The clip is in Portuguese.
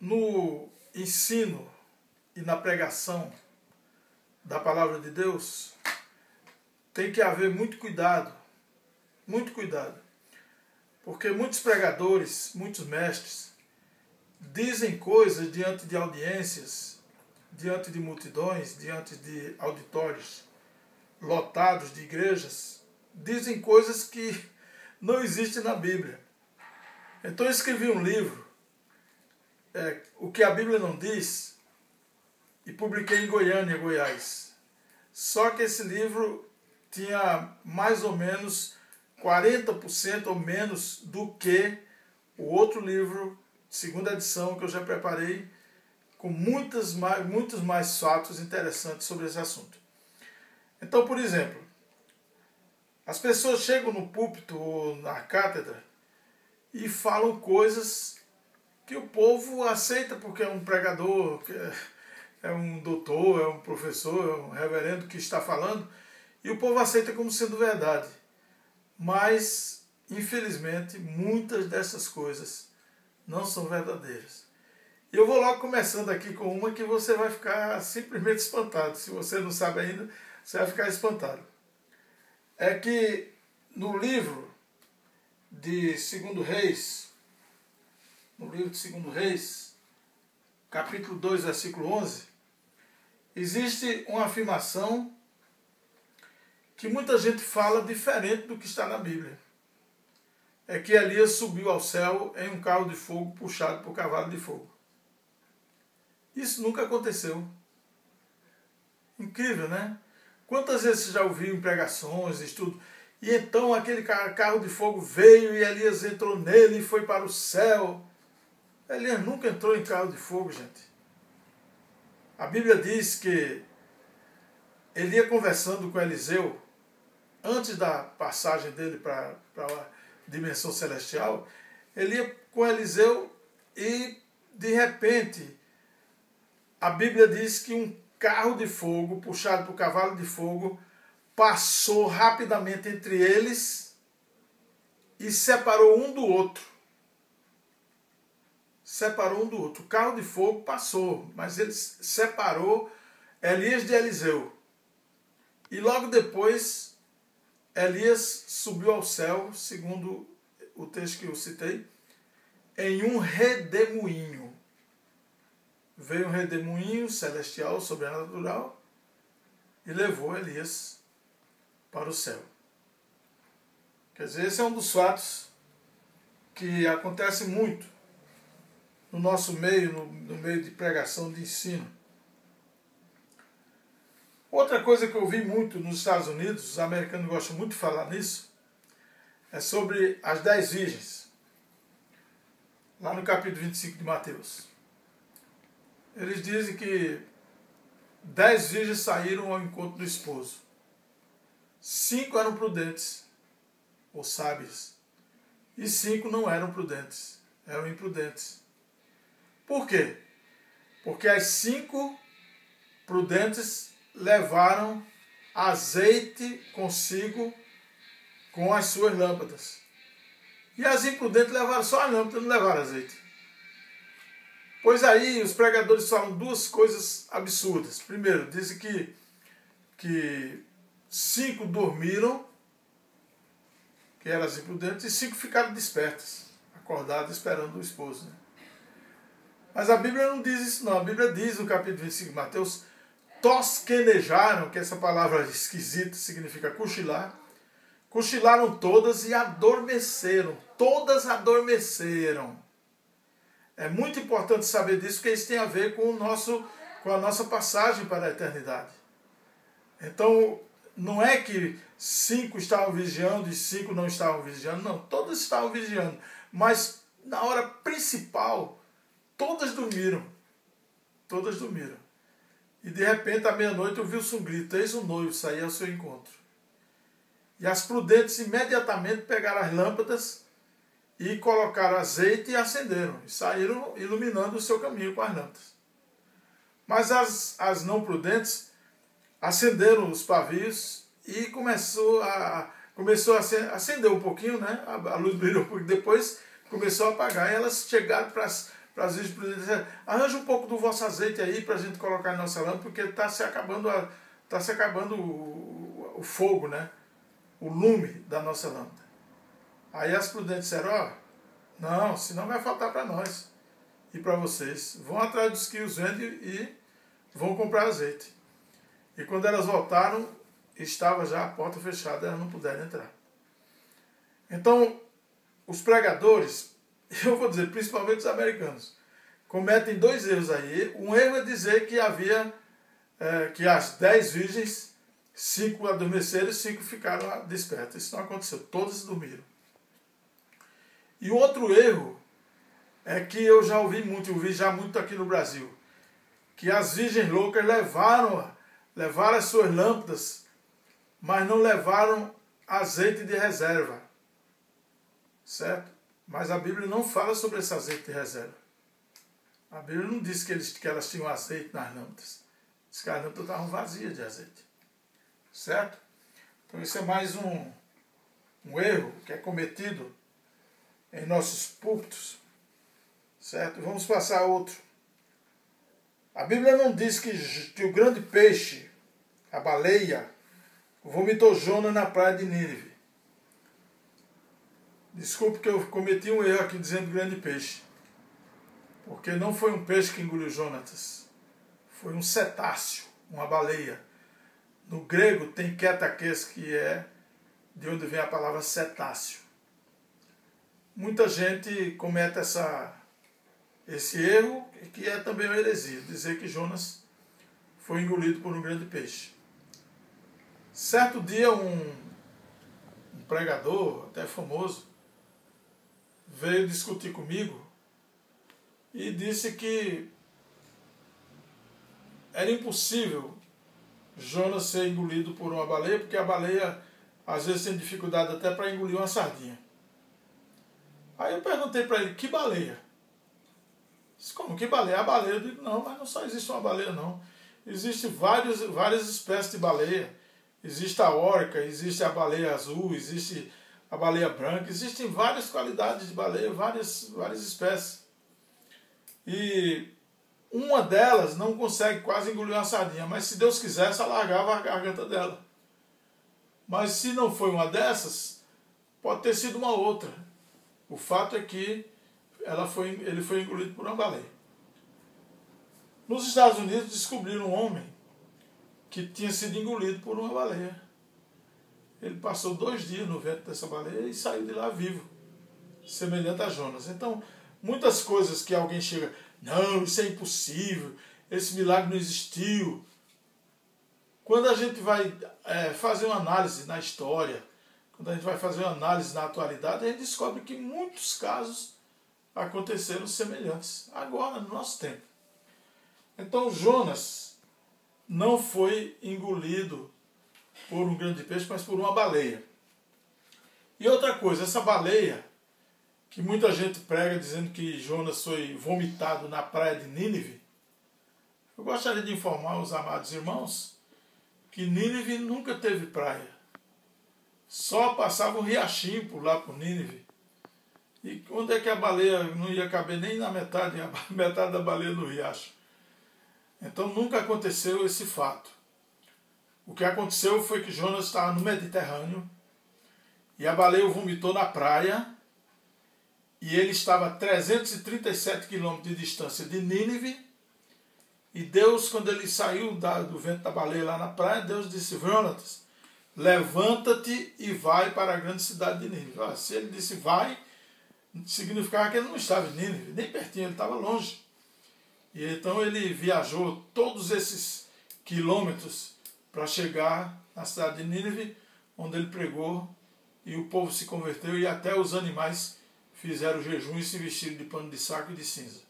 No ensino e na pregação da palavra de Deus, tem que haver muito cuidado, porque muitos pregadores, muitos mestres, dizem coisas diante de audiências, diante de multidões, diante de auditórios lotados de igrejas, dizem coisas que não existem na Bíblia. Então eu escrevi um livro, O que a Bíblia não diz, e publiquei em Goiânia, Goiás. Só que esse livro tinha mais ou menos 40% ou menos do que o outro livro, segunda edição, que eu já preparei, com muitos mais fatos interessantes sobre esse assunto. Então, por exemplo, as pessoas chegam no púlpito ou na cátedra e falam coisas que o povo aceita porque é um pregador, que é um doutor, é um professor, é um reverendo que está falando, e o povo aceita como sendo verdade. Mas, infelizmente, muitas dessas coisas não são verdadeiras. E eu vou logo começando aqui com uma que você vai ficar simplesmente espantado. Se você não sabe ainda, você vai ficar espantado. É que no livro de 2 Reis, capítulo 2, versículo 11, existe uma afirmação que muita gente fala diferente do que está na Bíblia. É que Elias subiu ao céu em um carro de fogo puxado por cavalo de fogo. Isso nunca aconteceu. Incrível, né? Quantas vezes você já ouviu em pregações, estudo, e então aquele carro de fogo veio e Elias entrou nele e foi para o céu. Elias nunca entrou em carro de fogo, gente. A Bíblia diz que ele ia conversando com Eliseu, antes da passagem dele para a dimensão celestial, ele ia com Eliseu e, de repente, a Bíblia diz que um carro de fogo, puxado por cavalo de fogo, passou rapidamente entre eles e separou um do outro. O carro de fogo passou, mas ele separou Elias de Eliseu. E logo depois, Elias subiu ao céu, segundo o texto que eu citei, em um redemoinho. Veio um redemoinho celestial, sobrenatural, e levou Elias para o céu. Quer dizer, esse é um dos fatos que acontece muito no nosso meio, no meio de pregação, de ensino. Outra coisa que eu vi muito nos Estados Unidos, os americanos gostam muito de falar nisso, é sobre as 10 virgens. Lá no capítulo 25 de Mateus. Eles dizem que 10 virgens saíram ao encontro do esposo. 5 eram prudentes, ou sábias, e 5 não eram prudentes, eram imprudentes. Por quê? Porque as 5 prudentes levaram azeite consigo com as suas lâmpadas. E as imprudentes levaram só a lâmpada, não levaram azeite. Pois aí os pregadores falam duas coisas absurdas. Primeiro, dizem que 5 dormiram, que eram as imprudentes, e 5 ficaram despertas, acordadas, esperando o esposo. Né? Mas a Bíblia não diz isso não. A Bíblia diz no capítulo 25 de Mateus, tosquenejaram, que essa palavra esquisita significa cochilar, cochilaram todas e adormeceram. Todas adormeceram. É muito importante saber disso, porque isso tem a ver com a nossa passagem para a eternidade. Então, não é que 5 estavam vigiando e 5 não estavam vigiando, não, todas estavam vigiando, mas na hora principal, todas dormiram. Todas dormiram. E de repente, à meia-noite, ouviu-se um grito, eis o noivo sair ao seu encontro. E as prudentes imediatamente pegaram as lâmpadas e colocaram azeite e acenderam. E saíram iluminando o seu caminho com as lâmpadas. Mas as não prudentes acenderam os pavios e começou a acender um pouquinho, né? A luz brilhou um pouquinho, depois começou a apagar. E elas chegaram para para as virgens prudentes, dizer, arranja um pouco do vosso azeite aí para a gente colocar em nossa lâmpada, porque está se acabando, o fogo, né? O lume da nossa lâmpada. Aí as prudentes disseram, ó, não, senão vai faltar para nós e para vocês. Vão atrás dos que os vendem e vão comprar azeite. E quando elas voltaram, estava já a porta fechada, elas não puderam entrar. Então, os pregadores, eu vou dizer, principalmente os americanos, cometem dois erros aí. Um erro é dizer que havia, que as 10 virgens, 5 adormeceram e 5 ficaram despertas. Isso não aconteceu, todas dormiram. E o outro erro é que eu já ouvi muito aqui no Brasil, que as virgens loucas levaram as suas lâmpadas, mas não levaram azeite de reserva. Certo? Mas a Bíblia não fala sobre esse azeite de reserva. A Bíblia não diz que elas tinham azeite nas lâmpadas. Diz que as lâmpadas estavam vazias de azeite. Certo? Então isso é mais um erro que é cometido em nossos púlpitos. Certo? Vamos passar a outro. A Bíblia não diz que o grande peixe, a baleia, vomitou Jonas na praia de Nínive. Desculpe que eu cometi um erro aqui dizendo grande peixe. Porque não foi um peixe que engoliu Jonatas. Foi um cetáceo, uma baleia. No grego tem ketakes, que é de onde vem a palavra cetáceo. Muita gente comete esse erro, que é também uma heresia, dizer que Jonas foi engolido por um grande peixe. Certo dia um pregador, até famoso, veio discutir comigo e disse que era impossível Jonas ser engolido por uma baleia, porque a baleia às vezes tem dificuldade até para engolir uma sardinha. Aí eu perguntei para ele, que baleia? Disse, como que baleia? A baleia? Eu digo, não, mas não só existe uma baleia não. Existem várias espécies de baleia. Existe a orca, existe a baleia azul, existe a baleia branca, existem várias qualidades de baleia, várias espécies. E uma delas não consegue quase engolir uma sardinha, mas se Deus quisesse, ela largava a garganta dela. Mas se não foi uma dessas, pode ter sido uma outra. O fato é que ele foi engolido por uma baleia. Nos Estados Unidos descobriram um homem que tinha sido engolido por uma baleia. Ele passou 2 dias no ventre dessa baleia e saiu de lá vivo, semelhante a Jonas. Então, muitas coisas que alguém chega, não, isso é impossível, esse milagre não existiu. Quando a gente vai fazer uma análise na história, quando a gente vai fazer uma análise na atualidade, a gente descobre que muitos casos aconteceram semelhantes, agora, no nosso tempo. Então, Jonas não foi engolido por um grande peixe, mas por uma baleia. E outra coisa, essa baleia, que muita gente prega dizendo que Jonas foi vomitado na praia de Nínive, eu gostaria de informar os amados irmãos que Nínive nunca teve praia. Só passava um riachinho por lá por Nínive. E onde é que a baleia não ia caber nem na metade, a metade da baleia no riacho? Então nunca aconteceu esse fato. O que aconteceu foi que Jonas estava no Mediterrâneo e a baleia o vomitou na praia e ele estava a 337 quilômetros de distância de Nínive e Deus, quando ele saiu do vento da baleia lá na praia, Deus disse, Jonas, levanta-te e vai para a grande cidade de Nínive. Se ele disse vai, significava que ele não estava em Nínive, nem pertinho, ele estava longe. E então ele viajou todos esses quilômetros para chegar na cidade de Nínive, onde ele pregou e o povo se converteu e até os animais fizeram jejum e se vestiram de pano de saco e de cinza.